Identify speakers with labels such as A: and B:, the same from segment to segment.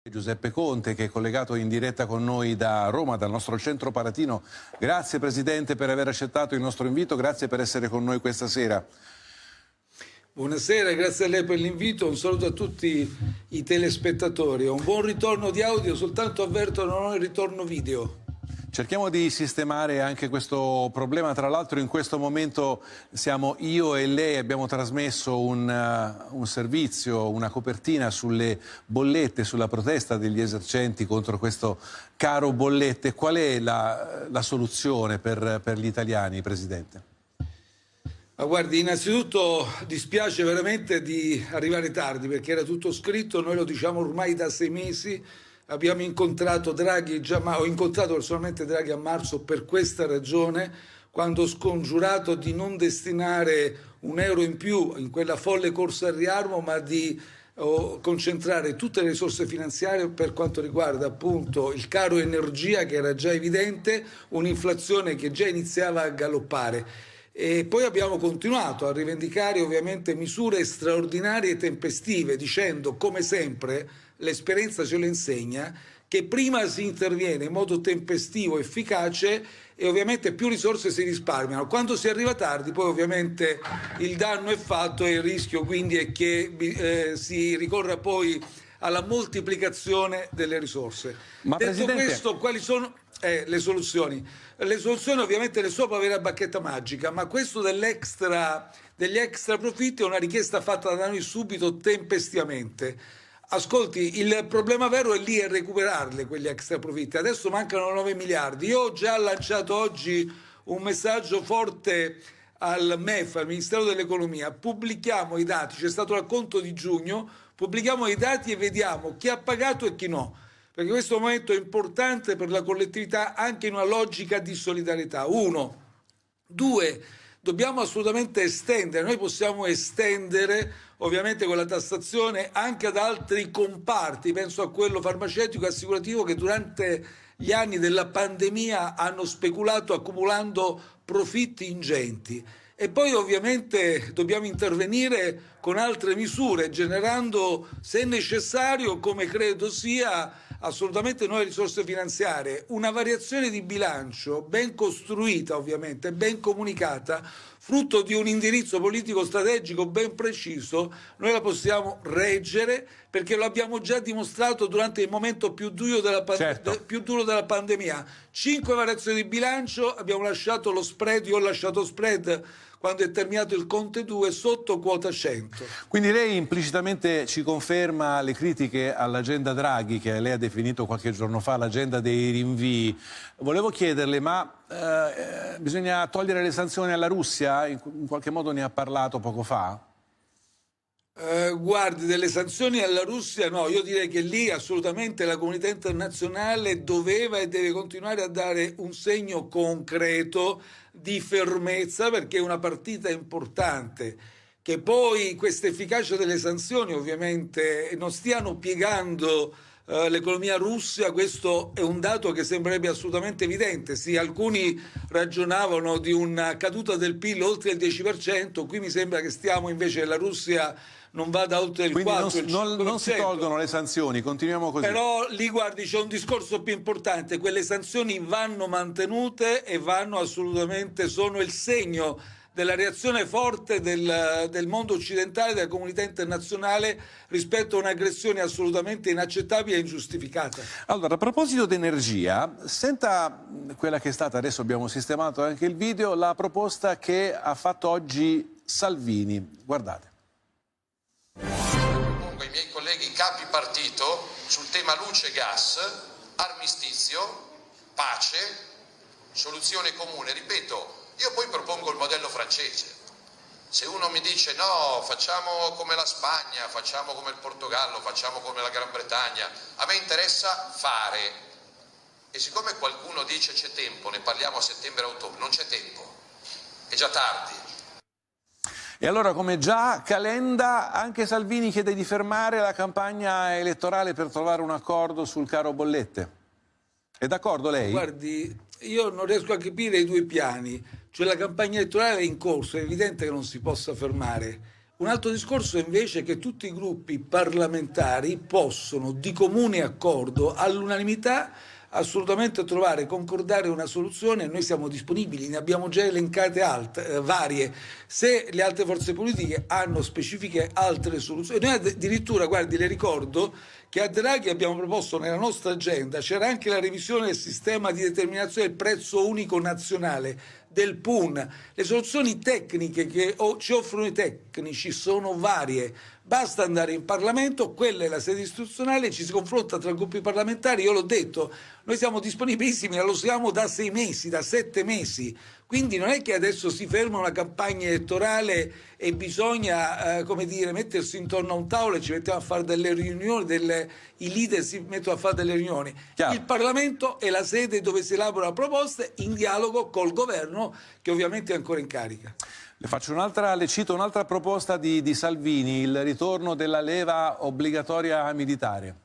A: Giuseppe Conte, che è collegato in diretta con noi da Roma, dal nostro centro palatino. Grazie Presidente per aver accettato il nostro invito, grazie per essere con noi questa sera.
B: Buonasera, grazie a lei per l'invito, un saluto a tutti i telespettatori. Un buon ritorno di audio, soltanto avverto non ho il ritorno video.
A: Cerchiamo di sistemare anche questo problema. Tra l'altro in questo momento siamo io e lei, abbiamo trasmesso un servizio, una copertina sulle bollette, sulla protesta degli esercenti contro questo caro bollette. Qual è la soluzione per gli italiani, Presidente?
B: Ma guardi, innanzitutto dispiace veramente di arrivare tardi perché era tutto scritto, noi lo diciamo ormai da 6 mesi. Abbiamo incontrato Draghi, ho incontrato personalmente Draghi a marzo per questa ragione, quando ho scongiurato di non destinare €1 in più in quella folle corsa al riarmo, ma di concentrare tutte le risorse finanziarie per quanto riguarda appunto il caro energia, che era già evidente, un'inflazione che già iniziava a galoppare. E poi abbiamo continuato a rivendicare ovviamente misure straordinarie e tempestive, dicendo, come sempre, l'esperienza ce lo insegna, che prima si interviene in modo tempestivo, efficace, e ovviamente più risorse si risparmiano. Quando si arriva tardi poi ovviamente il danno è fatto e il rischio quindi è che si ricorra poi alla moltiplicazione delle risorse.
A: Ma
B: detto
A: Presidente...
B: questo, quali sono le soluzioni? Le soluzioni ovviamente le so per avere la bacchetta magica, ma questo degli extra profitti è una richiesta fatta da noi subito, tempestivamente. Ascolti, il problema vero è lì, è recuperarle quegli extra profitti. Adesso mancano 9 miliardi. Io ho già lanciato oggi un messaggio forte al MEF, al Ministero dell'Economia. Pubblichiamo i dati, c'è stato l'acconto di giugno, pubblichiamo i dati e vediamo chi ha pagato e chi no. Perché questo è un momento importante per la collettività anche in una logica di solidarietà. 1. 2. Dobbiamo assolutamente estendere, noi possiamo estendere ovviamente quella tassazione anche ad altri comparti, penso a quello farmaceutico e assicurativo che durante gli anni della pandemia hanno speculato accumulando profitti ingenti. E poi ovviamente dobbiamo intervenire con altre misure, generando, se necessario, come credo sia assolutamente nuove risorse finanziarie, una variazione di bilancio ben costruita ovviamente, ben comunicata, frutto di un indirizzo politico strategico ben preciso. Noi la possiamo reggere perché lo abbiamo già dimostrato durante il momento più duro della pandemia. 5 variazioni di bilancio, abbiamo lasciato lo spread, io ho lasciato spread quando è terminato il Conte 2 sotto quota 100.
A: Quindi lei implicitamente ci conferma le critiche all'agenda Draghi, che lei ha definito qualche giorno fa l'agenda dei rinvii. Volevo chiederle, ma bisogna togliere le sanzioni alla Russia? In qualche modo ne ha parlato poco fa?
B: Guardi, delle sanzioni alla Russia no, io direi che lì assolutamente la comunità internazionale doveva e deve continuare a dare un segno concreto di fermezza, perché è una partita importante. Che poi questa efficacia delle sanzioni ovviamente non stiano piegando l'economia russa, questo è un dato che sembrerebbe assolutamente evidente. Sì, alcuni ragionavano di una caduta del PIL oltre il 10%, qui mi sembra che stiamo invece, la Russia non vada oltre il 4%.
A: Quindi non si tolgono le sanzioni, continuiamo così.
B: Però lì, guardi, c'è un discorso più importante: quelle sanzioni vanno mantenute e vanno assolutamente, sono il segno della reazione forte del mondo occidentale, della comunità internazionale rispetto a un'aggressione assolutamente inaccettabile e ingiustificata.
A: Allora, a proposito di energia, senta quella che è stata, adesso abbiamo sistemato anche il video, la proposta che ha fatto oggi Salvini. Guardate.
C: Pongo i miei colleghi capi partito sul tema luce e gas, armistizio, pace, soluzione comune. Ripeto, io poi propongo il modello francese. Se uno mi dice no, facciamo come la Spagna, facciamo come il Portogallo, facciamo come la Gran Bretagna, a me interessa fare. E siccome qualcuno dice c'è tempo, ne parliamo a settembre-ottobre, non c'è tempo, è già tardi.
A: E allora, come già Calenda, anche Salvini chiede di fermare la campagna elettorale per trovare un accordo sul caro bollette. È d'accordo lei?
B: Guardi, io non riesco a capire i due piani. Cioè, la campagna elettorale è in corso, è evidente che non si possa fermare. Un altro discorso invece è che tutti i gruppi parlamentari possono di comune accordo, all'unanimità, assolutamente trovare, concordare una soluzione, e noi siamo disponibili, ne abbiamo già elencate varie. Se le altre forze politiche hanno specifiche altre soluzioni, noi addirittura, guardi, le ricordo che a Draghi abbiamo proposto nella nostra agenda, c'era anche la revisione del sistema di determinazione del prezzo unico nazionale, del PUN. Le soluzioni tecniche che ci offrono i tecnici sono varie, basta andare in Parlamento, quella è la sede istituzionale, ci si confronta tra gruppi parlamentari. Io l'ho detto, noi siamo disponibilissimi, lo siamo da 6 mesi, da 7 mesi, quindi non è che adesso si ferma una campagna elettorale e bisogna mettersi intorno a un tavolo e ci mettiamo a fare delle riunioni, i leader si mettono a fare delle riunioni.
A: Chiaro.
B: Il Parlamento è la sede dove si elaborano proposte in dialogo col governo, che ovviamente è ancora in carica.
A: Le cito un'altra proposta di Salvini, il ritorno della leva obbligatoria militare.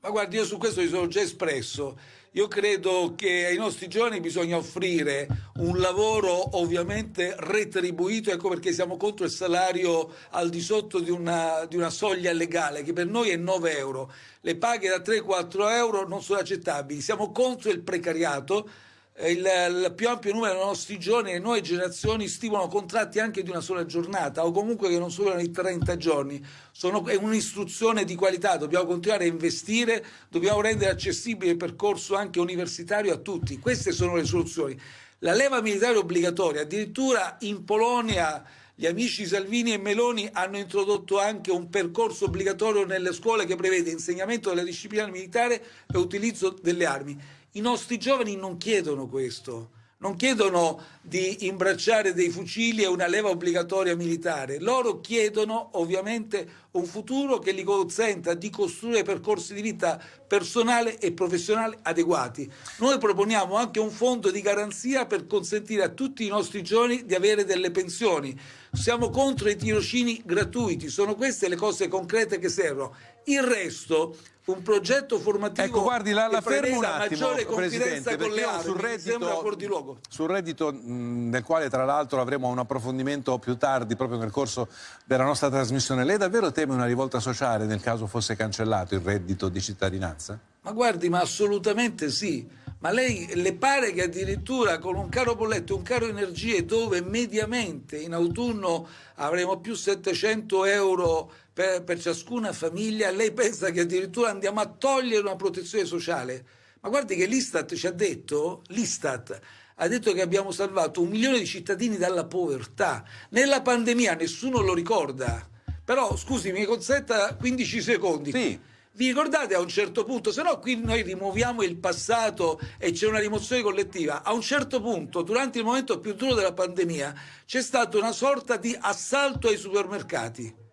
B: Ma guardi, io su questo mi sono già espresso. Io credo che ai nostri giovani bisogna offrire un lavoro ovviamente retribuito, ecco perché siamo contro il salario al di sotto di una soglia legale, che per noi è 9 euro. Le paghe da 3-4 euro non sono accettabili. Siamo contro il precariato. Il più ampio numero dei nostri giovani, le nuove generazioni stipulano contratti anche di una sola giornata o comunque che non superano i 30 giorni. È un'istruzione di qualità, dobbiamo continuare a investire, dobbiamo rendere accessibile il percorso anche universitario a tutti. Queste sono le soluzioni. La leva militare obbligatoria, addirittura in Polonia gli amici Salvini e Meloni hanno introdotto anche un percorso obbligatorio nelle scuole che prevede insegnamento della disciplina militare e utilizzo delle armi. I nostri giovani non chiedono questo, non chiedono di imbracciare dei fucili e una leva obbligatoria militare. Loro chiedono ovviamente un futuro che gli consenta di costruire percorsi di vita personale e professionale adeguati. Noi proponiamo anche un fondo di garanzia per consentire a tutti i nostri giovani di avere delle pensioni. Siamo contro i tirocini gratuiti, sono queste le cose concrete che servono. Il resto, un progetto formativo,
A: ecco, guardi, la fermo un attimo,
B: maggiore confidenza
A: Presidente,
B: con le
A: perché
B: armi, sembra fuori di luogo.
A: Sul reddito, del quale tra l'altro avremo un approfondimento più tardi, proprio nel corso della nostra trasmissione, lei davvero teme una rivolta sociale nel caso fosse cancellato il reddito di cittadinanza?
B: Ma guardi, ma assolutamente sì. Ma lei le pare che addirittura con un caro bollette, un caro energie, dove mediamente in autunno avremo più 700 euro per ciascuna famiglia, lei pensa che addirittura andiamo a togliere una protezione sociale? Ma guardi che l'Istat ci ha detto, che abbiamo salvato 1 milione di cittadini dalla povertà. Nella pandemia nessuno lo ricorda, però scusi, mi consenta 15 secondi.
A: Sì.
B: Vi ricordate a un certo punto, se no qui noi rimuoviamo il passato e c'è una rimozione collettiva, a un certo punto, durante il momento più duro della pandemia, c'è stata una sorta di assalto ai supermercati.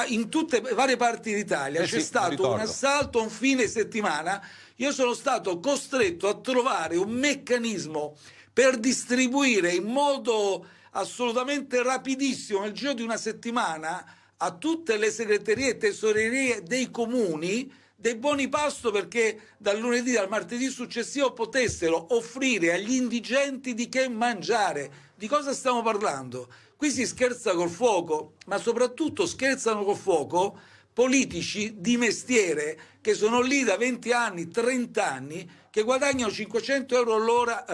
B: In tutte varie parti d'Italia c'è stato un assalto un fine settimana. Io sono stato costretto a trovare un meccanismo per distribuire in modo assolutamente rapidissimo nel giro di una settimana a tutte le segreterie e tesorerie dei comuni dei buoni pasto, perché dal lunedì al martedì successivo potessero offrire agli indigenti di che mangiare. Di cosa stiamo parlando? Qui si scherza col fuoco, ma soprattutto scherzano col fuoco politici di mestiere che sono lì da 20 anni, 30 anni, che guadagnano 500 euro all'ora,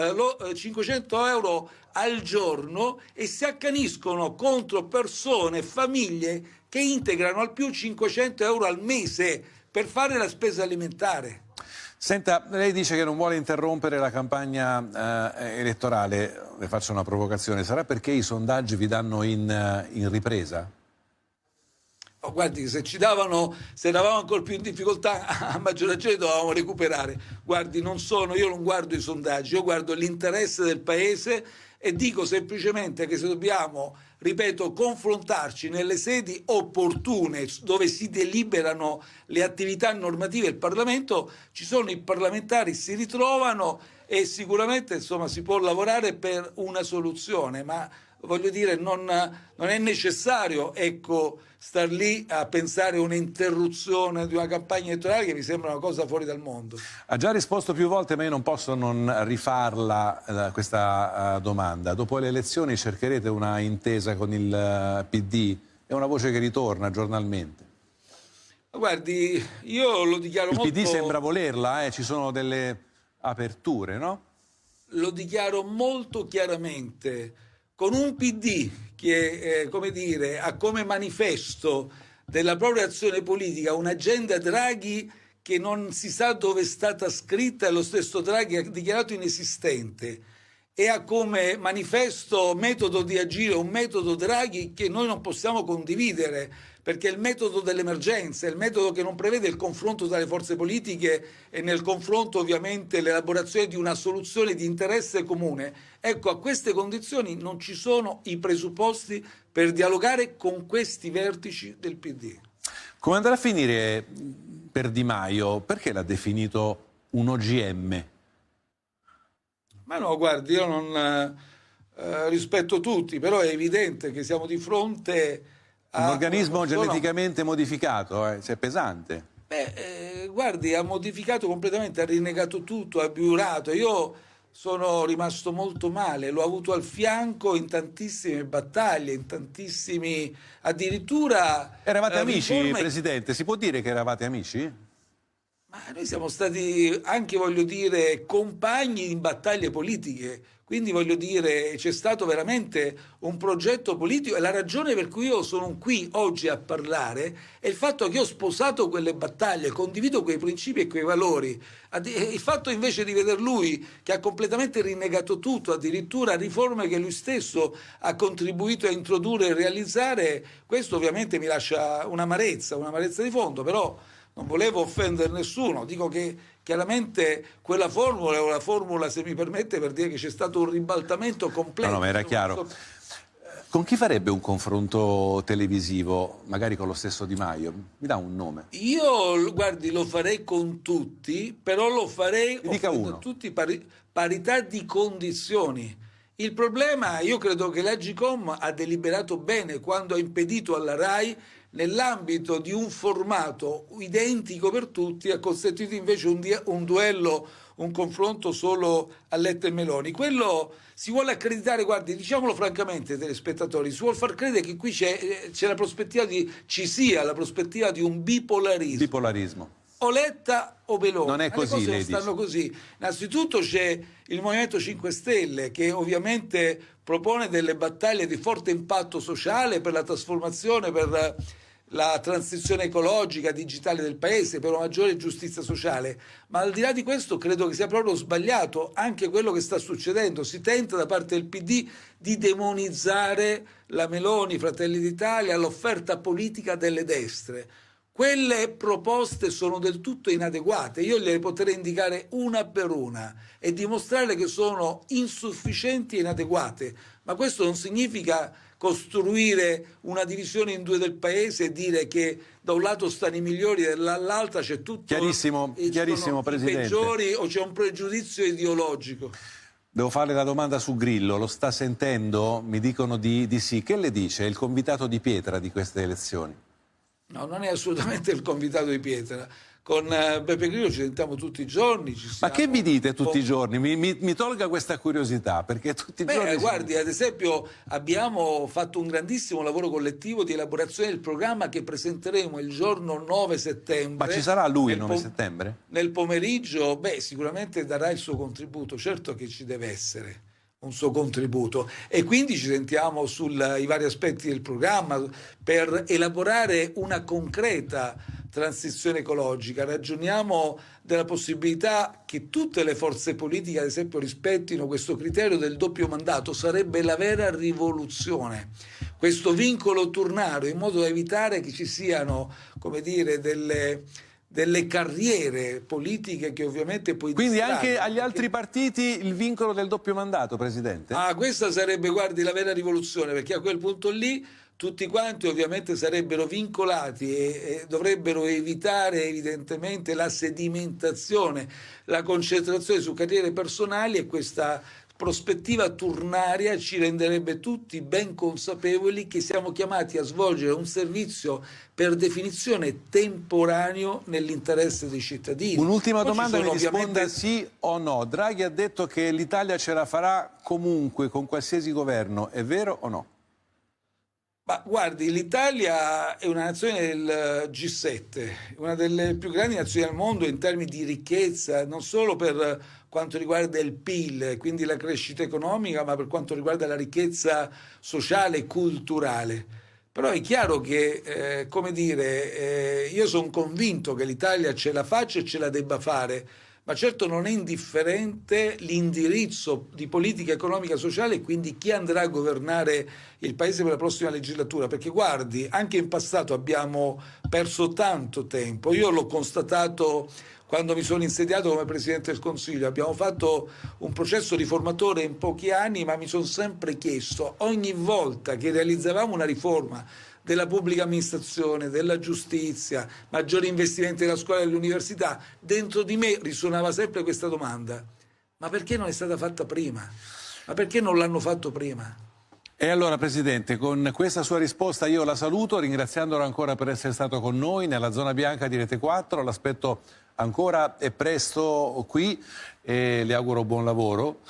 B: 500 euro al giorno e si accaniscono contro persone e famiglie che integrano al più 500 euro al mese per fare la spesa alimentare.
A: Senta, lei dice che non vuole interrompere la campagna elettorale, le faccio una provocazione, sarà perché i sondaggi vi danno in ripresa?
B: Oh, guardi, se eravamo ancora più in difficoltà, a maggior ragione dovevamo recuperare. Guardi, io non guardo i sondaggi, io guardo l'interesse del Paese e dico semplicemente che se dobbiamo, ripeto, confrontarci nelle sedi opportune dove si deliberano le attività normative del Parlamento, ci sono i parlamentari, si ritrovano e sicuramente insomma si può lavorare per una soluzione, ma voglio dire, non è necessario, ecco, star lì a pensare a un'interruzione di una campagna elettorale che mi sembra una cosa fuori dal mondo.
A: Ha già risposto più volte, ma io non posso non rifarla questa domanda. Dopo le elezioni cercherete una intesa con il PD? È una voce che ritorna giornalmente.
B: Guardi, io lo dichiaro
A: Il
B: molto...
A: PD sembra volerla, ci sono delle aperture, no?
B: Lo dichiaro molto chiaramente, con un PD che, come dire, ha come manifesto della propria azione politica un'agenda Draghi che non si sa dove è stata scritta e lo stesso Draghi ha dichiarato inesistente, e ha come manifesto metodo di agire un metodo Draghi che noi non possiamo condividere, perché è il metodo dell'emergenza, è il metodo che non prevede il confronto tra le forze politiche e nel confronto ovviamente l'elaborazione di una soluzione di interesse comune. Ecco, a queste condizioni non ci sono i presupposti per dialogare con questi vertici del PD.
A: Come andrà a finire per Di Maio? Perché l'ha definito un OGM?
B: Ma no, guardi, io non rispetto tutti, però è evidente che siamo di fronte
A: Un organismo
B: una persona...
A: geneticamente modificato, è pesante.
B: Guardi, ha modificato completamente, ha rinnegato tutto, ha abiurato. Io sono rimasto molto male, l'ho avuto al fianco in tantissime battaglie, in tantissimi... addirittura...
A: Eravate amici,
B: riforme...
A: Presidente? Si può dire che eravate amici?
B: Ma noi siamo stati anche, voglio dire, compagni in battaglie politiche, quindi voglio dire, c'è stato veramente un progetto politico, e la ragione per cui io sono qui oggi a parlare è il fatto che io ho sposato quelle battaglie, condivido quei principi e quei valori. Il fatto invece di veder lui che ha completamente rinnegato tutto, addirittura riforme che lui stesso ha contribuito a introdurre e realizzare, questo ovviamente mi lascia un'amarezza di fondo, però... Non volevo offendere nessuno, dico che chiaramente quella formula è una formula, se mi permette, per dire che c'è stato un ribaltamento completo.
A: No, ma era chiaro. Con chi farebbe un confronto televisivo, magari con lo stesso Di Maio? Mi dà un nome.
B: Io, guardi, lo farei con tutti, però lo farei
A: uno.
B: tutti parità di condizioni. Il problema, io credo che l'Agcom ha deliberato bene quando ha impedito alla RAI, nell'ambito di un formato identico per tutti, ha consentito invece un duello, un confronto solo a Letta e Meloni. Quello si vuole accreditare, guardi, diciamolo francamente ai telespettatori, si vuole far credere che qui c'è la prospettiva ci sia la prospettiva di un bipolarismo.
A: Bipolarismo.
B: O Letta o Meloni.
A: Non è così,
B: le cose
A: lei
B: non stanno così. Innanzitutto c'è il Movimento 5 Stelle che ovviamente propone delle battaglie di forte impatto sociale per la trasformazione, per la transizione ecologica, digitale del paese, per una maggiore giustizia sociale. Ma al di là di questo credo che sia proprio sbagliato anche quello che sta succedendo. Si tenta da parte del PD di demonizzare la Meloni, Fratelli d'Italia, l'offerta politica delle destre. Quelle proposte sono del tutto inadeguate, io le potrei indicare una per una e dimostrare che sono insufficienti e inadeguate, ma questo non significa costruire una divisione in due del paese e dire che da un lato stanno i migliori e dall'altra c'è tutto
A: chiarissimo, Presidente.
B: I peggiori, o c'è un pregiudizio ideologico.
A: Devo fare la domanda su Grillo, lo sta sentendo? Mi dicono di sì. Che le dice? È il convitato di pietra di queste elezioni?
B: No, non è assolutamente il convitato di pietra. Con Beppe Grillo ci sentiamo tutti i giorni.
A: Ma che vi dite tutti i giorni? Mi tolga questa curiosità, perché tutti i giorni...
B: Guardi, ad esempio abbiamo fatto un grandissimo lavoro collettivo di elaborazione del programma che presenteremo il giorno 9 settembre.
A: Ma ci sarà lui il 9 settembre?
B: Nel pomeriggio, sicuramente darà il suo contributo, certo che ci deve essere un suo contributo, e quindi ci sentiamo sui vari aspetti del programma per elaborare una concreta transizione ecologica. Ragioniamo della possibilità che tutte le forze politiche, ad esempio, rispettino questo criterio del doppio mandato. Sarebbe la vera rivoluzione, questo vincolo turnario, in modo da evitare che ci siano, come dire, delle carriere politiche che ovviamente poi...
A: Quindi anche agli altri partiti il vincolo del doppio mandato, Presidente?
B: Questa sarebbe, guardi, la vera rivoluzione, perché a quel punto lì tutti quanti ovviamente sarebbero vincolati e dovrebbero evitare evidentemente la sedimentazione, la concentrazione su carriere personali, e questa prospettiva turnaria ci renderebbe tutti ben consapevoli che siamo chiamati a svolgere un servizio per definizione temporaneo nell'interesse dei cittadini.
A: Un'ultima
B: Poi ci
A: domanda,
B: sono
A: mi risponda
B: ovviamente...
A: sì o no. Draghi ha detto che l'Italia ce la farà comunque con qualsiasi governo, è vero o no?
B: Ma guardi, l'Italia è una nazione del G7, una delle più grandi nazioni al mondo in termini di ricchezza, non solo per quanto riguarda il PIL, quindi la crescita economica, ma per quanto riguarda la ricchezza sociale e culturale. Però è chiaro che, come dire, io sono convinto che l'Italia ce la faccia e ce la debba fare, ma certo non è indifferente l'indirizzo di politica economica e sociale e quindi chi andrà a governare il Paese per la prossima legislatura, perché guardi, anche in passato abbiamo perso tanto tempo, io l'ho constatato quando mi sono insediato come Presidente del Consiglio, abbiamo fatto un processo riformatore in pochi anni, ma mi sono sempre chiesto, ogni volta che realizzavamo una riforma della pubblica amministrazione, della giustizia, maggiori investimenti nella scuola e nell'università, dentro di me risuonava sempre questa domanda: ma perché non è stata fatta prima? Ma perché non l'hanno fatto prima?
A: E allora, Presidente, con questa sua risposta io la saluto, ringraziandolo ancora per essere stato con noi nella zona bianca di Rete 4, l'aspetto ancora e presto qui e le auguro buon lavoro.